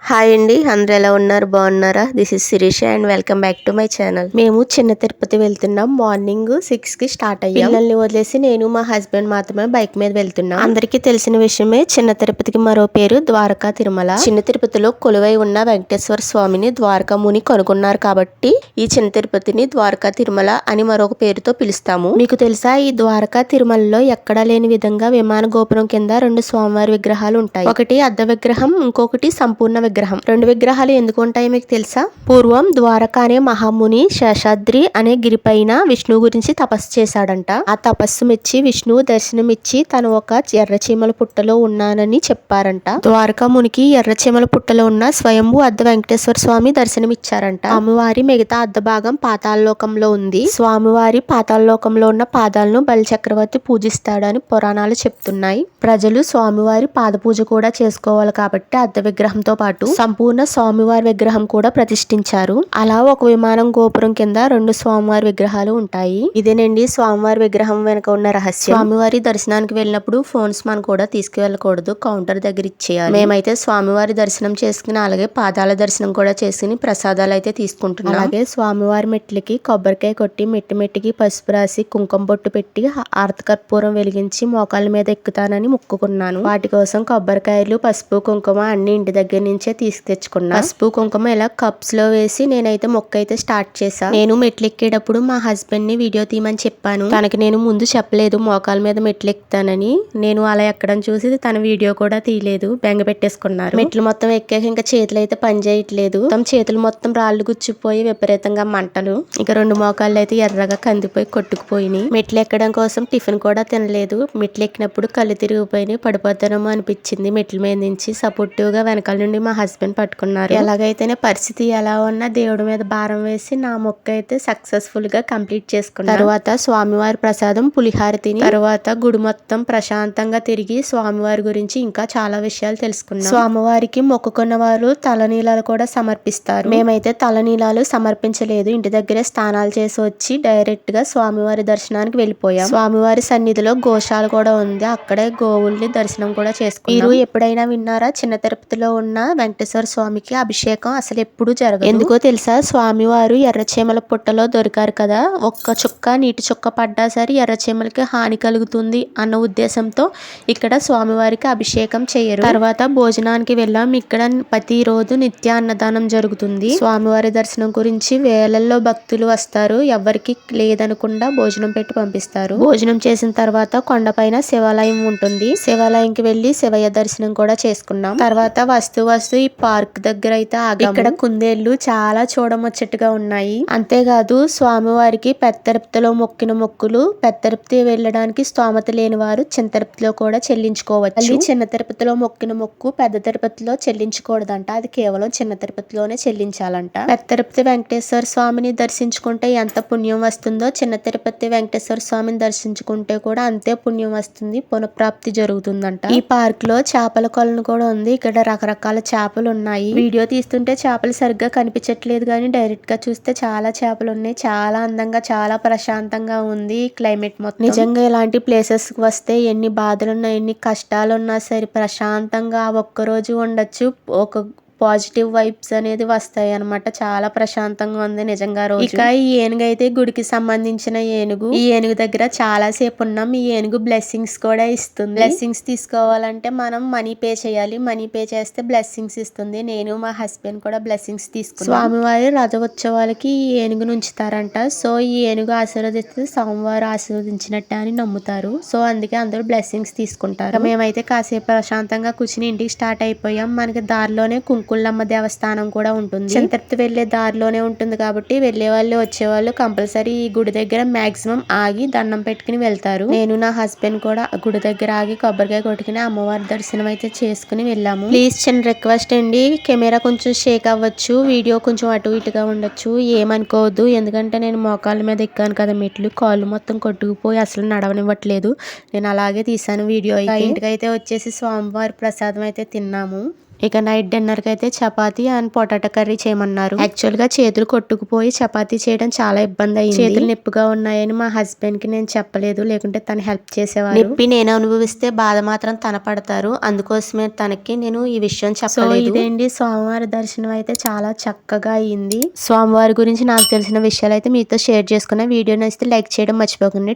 Hi అండి, అందరూ ఎలా ఉన్నారు? బాగున్నారా? This is Sirisha and welcome back to my channel. మేము చిన్న తిరుపతి వెళ్తున్నాం. మార్నింగ్ 6 కి స్టార్ట్ అయ్యాం. పిల్లల్ని వదిలేసి నేను మా హస్బెండ్ మాత్రమే బైక్ మీద వెళ్తున్నాం. అందరికీ తెలిసిన విషయమే, చిన్న తిరుపతికి మరో పేరు ద్వారకా తిరుమల. చిన్న తిరుపతిలో కొలువై ఉన్న వెంకటేశ్వర స్వామిని ద్వారకా ముని కనుగొన్నారు కాబట్టి ఈ చిన్న తిరుపతిని ద్వారకా తిరుమల అని మరొక పేరుతో పిలుస్తాము. మీకు తెలుసా, ఈ ద్వారకా తిరుమలలో ఎక్కడా లేని విధంగా విమాన గోపురం కింద 2 స్వామివారి విగ్రహాలు ఉంటాయి. ఒకటి అర్ధ విగ్రహం, ఇంకొకటి సంపూర్ణ విగ్రహం. 2 విగ్రహాలు ఎందుకు ఉంటాయో మీకు తెలుసా? పూర్వం ద్వారకా అనే మహాముని శేషాద్రి అనే గిరిపైన విష్ణువు గురించి తపస్సు చేశాడంట. ఆ తపస్సు మెచ్చి విష్ణువు దర్శనమిచ్చి తను ఒక ఎర్రచీమల పుట్టలో ఉన్నానని చెప్పారంట. ద్వారకా మునికి ఎర్రచీమల పుట్టలో ఉన్న స్వయంభూ అర్ధ వెంకటేశ్వర స్వామి దర్శనమిచ్చారంట. స్వామివారి మిగతా అర్ధ భాగం పాతాళలోకంలో ఉంది. స్వామివారి పాతాళలోకంలో ఉన్న పాదాలను బలి చక్రవర్తి పూజిస్తాడని పురాణాలు చెప్తున్నాయి. ప్రజలు స్వామివారి పాద పూజ కూడా చేసుకోవాలి కాబట్టి అర్ధ విగ్రహంతో పాటు సంపూర్ణ స్వామివారి విగ్రహం కూడా ప్రతిష్ఠించారు. అలా ఒక విమానం గోపురం కింద 2 స్వామివారి విగ్రహాలు ఉంటాయి. ఇదేనండి స్వామివారి విగ్రహం వెనుక ఉన్న రహస్యం. స్వామివారి దర్శనానికి వెళ్ళినప్పుడు ఫోన్స్ మనం కూడా తీసుకువెళ్ళకూడదు, కౌంటర్ దగ్గర ఇచ్చేయాలి. మేమైతే స్వామివారి దర్శనం చేసుకుని అలాగే పాదాల దర్శనం కూడా చేసుకుని ప్రసాదాలు అయితే తీసుకుంటున్నాం. అలాగే స్వామివారి మెట్లకి కొబ్బరికాయ కొట్టి మెట్టికి పసుపు రాసి కుంకుమ బొట్టు పెట్టి ఆర్త కర్పూరం వెలిగించి మోకాళ్ళ మీద ఎక్కుతానని మొక్కుకున్నాను. వాటి కోసం కొబ్బరికాయలు, పసుపు, కుంకుమ అన్ని ఇంటి దగ్గర నుంచే తీసుకు తెచ్చుకున్నా. పసుపు కుంకుమ ఇలా కప్స్ లో వేసి నేనైతే మొక్క అయితే స్టార్ట్ చేశా. నేను మెట్లు ఎక్కేటప్పుడు మా హస్బెండ్ ని వీడియో తీయమని చెప్పాను. తనకి నేను ముందు చెప్పలేదు మోకాల మీద మెట్లు ఎక్కుతానని. నేను అలా ఎక్కడం చూసి తన వీడియో కూడా తీయలేదు, బెంగ పెట్టేసుకున్నారు. మెట్లు మొత్తం ఎక్కాక ఇంకా చేతులు అయితే పని చేయట్లేదు. చేతులు మొత్తం రాళ్ళు గుచ్చిపోయి విపరీతంగా మంటలు. ఇక 2 మోకాళ్ళు అయితే ఎర్రగా కందిపోయి కొట్టుకుపోయినాయి. మెట్లు ఎక్కడం కోసం టిఫిన్ కూడా తినలేదు. మెట్లు ఎక్కినప్పుడు కళ్ళు తిరిగిపోయినాయి, పడిపోతానేమో అనిపించింది. మెట్ల మీద నుంచి సపోర్టివ్ గా వెనకాల నుండి మా హస్బెండ్ పట్టుకున్నారు. ఎలాగైతేనే పరిస్థితి ఎలా ఉన్నా దేవుడి మీద భారం వేసి నా మొక్క అయితే సక్సెస్ఫుల్ గా కంప్లీట్ చేసుకున్నాను. తర్వాత స్వామివారి ప్రసాదం పులిహార తిని తర్వాత గుడి మొత్తం ప్రశాంతంగా తిరిగి స్వామివారి గురించి ఇంకా చాలా విషయాలు తెలుసుకున్నాం. స్వామివారికి మొక్కుకున్న వారు తలనీలాలు కూడా సమర్పిస్తారు. మేమైతే తలనీలాలు సమర్పించలేదు. ఇంటి దగ్గరే స్నానాలు చేసి వచ్చి డైరెక్ట్ గా స్వామివారి దర్శనానికి వెళ్ళిపోయాం. స్వామివారి సన్నిధిలో గోశాల కూడా ఉంది. అక్కడే గోవుల్ని దర్శనం కూడా చేసుకున్నాం. మీరు ఎప్పుడైనా విన్నారా, చిన్న తిరుపతిలో ఉన్న వెంకటేశ్వర స్వామికి అభిషేకం అసలు ఎప్పుడు జరగదు. ఎందుకో తెలుసా? స్వామివారు ఎర్రచీమల పుట్టలో దొరికారు కదా, ఒక్క చుక్క నీటి చుక్క పడ్డా సరే ఎర్రచీమలకి హాని కలుగుతుంది అన్న ఉద్దేశంతో ఇక్కడ స్వామివారికి అభిషేకం చేయరు. తర్వాత భోజనానికి వెళ్ళాం. ఇక్కడ ప్రతిరోజు నిత్య అన్నదానం జరుగుతుంది. స్వామివారి దర్శనం గురించి వేలల్లో భక్తులు వస్తారు. ఎవరికి లేదనకుండా భోజనం పెట్టి పంపిస్తారు. భోజనం చేసిన తర్వాత కొండపైన శివాలయం ఉంటుంది. శివాలయంకి వెళ్లి శివయ్య దర్శనం కూడా చేసుకున్నాం. తర్వాత వస్తూ ఈ పార్క్ దగ్గర అయితే ఆగాము. ఇక్కడ కుందేళ్లు చాలా చూడముచ్చట్టుగా ఉన్నాయి. అంతేకాదు స్వామివారికి పెద్ద తిరుపతిలో మొక్కిన మొక్కులు పెద్ద తిరుపతి వెళ్ళడానికి స్తోమత లేని వారు చిన్న తిరుపతిలో కూడా చెల్లించుకోవచ్చు. చిన్న తిరుపతిలో మొక్కిన మొక్కు పెద్ద తిరుపతిలో చెల్లించకూడదంట. అది కేవలం చిన్న తిరుపతిలోనే చెల్లించాలంట. పెద్ద తిరుపతి వెంకటేశ్వర స్వామిని దర్శించుకుంటే ఎంత పుణ్యం వస్తుందో చిన్న తిరుపతి వెంకటేశ్వర స్వామిని దర్శించుకుంటే కూడా అంతే పుణ్యం వస్తుంది, పునఃప్రాప్తి జరుగుతుందంట. ఈ పార్క్ లో చేపల కొలను కూడా ఉంది. ఇక్కడ రకరకాల చేపలు ఉన్నాయి. వీడియో తీస్తుంటే చేపలు సరిగ్గా కనిపించట్లేదు, కానీ డైరెక్ట్ గా చూస్తే చాలా చేపలు ఉన్నాయి. చాలా అందంగా, చాలా ప్రశాంతంగా ఉంది క్లైమేట్ మొత్తం. నిజంగా ఇలాంటి ప్లేసెస్ కి వస్తే ఎన్ని బాధలున్నా ఎన్ని కష్టాలున్నా సరే ప్రశాంతంగా ఒక్కరోజు ఉండొచ్చు. ఒక పాజిటివ్ వైబ్స్ అనేది వస్తాయి అనమాట. చాలా ప్రశాంతంగా ఉంది నిజంగా రోజు. ఇక ఈ ఏనుగు అయితే గుడికి సంబంధించిన ఏనుగు. ఈ ఏనుగు దగ్గర చాలా సేపు ఉన్నాం. ఈ ఏనుగు బ్లెస్సింగ్స్ కూడా ఇస్తుంది. బ్లెస్సింగ్స్ తీసుకోవాలంటే మనం మనీ పే చేయాలి. మనీ పే చేస్తే బ్లెస్సింగ్స్ ఇస్తుంది. నేను మా హస్బెండ్ కూడా బ్లెస్సింగ్స్ తీసుకున్నాం. స్వామివారి రథోత్సవాలకి ఈ ఏనుగును ఉంచుతారంట. సో ఈ ఏనుగు ఆశీర్వదిస్తే స్వామివారు ఆశీర్వదించినట్టే అని నమ్ముతారు. సో అందుకే అందరూ బ్లెస్సింగ్స్ తీసుకుంటారు. మేమైతే కాసేపు ప్రశాంతంగా కూర్చుని ఇంటికి స్టార్ట్ అయిపోయాం. మనకి దారిలోనే కుంకుళ్ళమ్మ దేవస్థానం కూడా ఉంటుంది. చిన్న తిరుపతి వెళ్లే దారిలోనే ఉంటుంది కాబట్టి వెళ్లే వాళ్ళు వచ్చేవాళ్ళు కంపల్సరీ ఈ గుడి దగ్గర మాక్సిమం ఆగి దండం పెట్టుకుని వెళ్తారు. నేను నా హస్బెండ్ కూడా గుడి దగ్గర ఆగి కొబ్బరికాయ కొట్టుకుని అమ్మవారి దర్శనం అయితే చేసుకుని వెళ్ళాము. ప్లీజ్ చిన్న రిక్వెస్ట్ అండి, కెమెరా కొంచెం షేక్ అవ్వచ్చు, వీడియో కొంచెం అటు ఇటుగా ఉండొచ్చు, ఏమనుకోవద్దు. ఎందుకంటే నేను మోకాళ్ళ మీద ఎక్కాను కదా మెట్లు, కాళ్ళు మొత్తం కొట్టుకుపోయి అసలు నడవనివ్వట్లేదు. నేను అలాగే తీసాను వీడియో. ఇంటికైతే వచ్చేసి స్వామివారి ప్రసాదం అయితే తిన్నాము. ఇక నైట్ డిన్నర్ కి అయితే చపాతీ అండ్ పొటాటో కర్రీ చేయమన్నారు. యాక్చువల్ గా చేతులు కొట్టుకుపోయి చపాతీ చేయడం చాలా ఇబ్బంది అయింది. చేతులు నొప్పిగా ఉన్నాయని మా హస్బెండ్ కి నేను చెప్పలేదు, లేకుంటే తను హెల్ప్ చేసేవారు. నొప్పి నేను అనుభవిస్తే బాధ మాత్రం తన పడతారు, అందుకోసమే తనకి నేను ఈ విషయం చెప్పలేదు. సో ఇదేంటి స్వామివారి దర్శనం అయితే చాలా చక్కగా అయింది. స్వామివారి గురించి నాకు తెలిసిన విషయాలు అయితే మీతో షేర్ చేసుకున్న. వీడియో నచ్చితే లైక్ చేయడం మర్చిపోకండి.